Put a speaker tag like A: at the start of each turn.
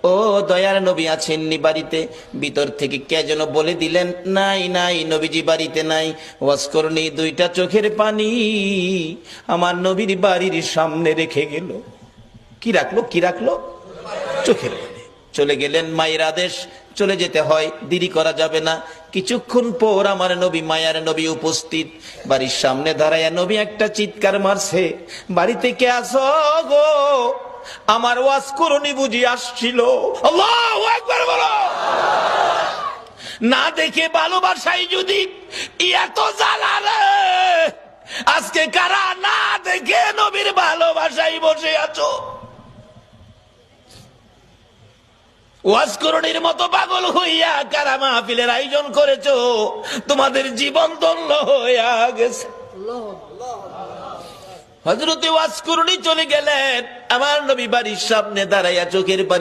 A: ও দয়ার নবী আছেননি বাড়িতে? ভিতর থেকে কে যেন বলে দিলেন, নাই নাই, নবীজি বাড়িতে নাই। ওয়াজ করনি, দুইটা চোখের পানি আমার নবীর বাড়ির সামনে রেখে গেল। কি রাখলো? কি রাখলো? চোখের পানি। চলে গেলেন, মায়ের আদেশ, চলে যেতে হয়, দেরি করা যাবে না। কিছুক্ষণ পর আমার নবী, মায়ার নবী উপস্থিত। বাড়ির সামনে দাঁড়ায় নবী একটা চিৎকার মারছে, বাড়িতে কে আসো গো? আমার ওয়াজ করনি বুঝি আসছিল। আল্লাহু আকবার বলো। না দেখে ভালোবাসাই যদি এত জ্বালা রে, আজকে কারা না দেখে নবীর ভালোবাসাই বসে আছো? ওয়াজ করণীর মতো পাগল হইয়া কারা মাহফিলের আয়োজন করেছো? তোমাদের জীবন ধন্য হইয়া গেছে। হযরতে ওয়াজ করণী চলে গেলেন, আমার নবী বাড়ির সামনে দাঁড়াইয়া চোখের পানি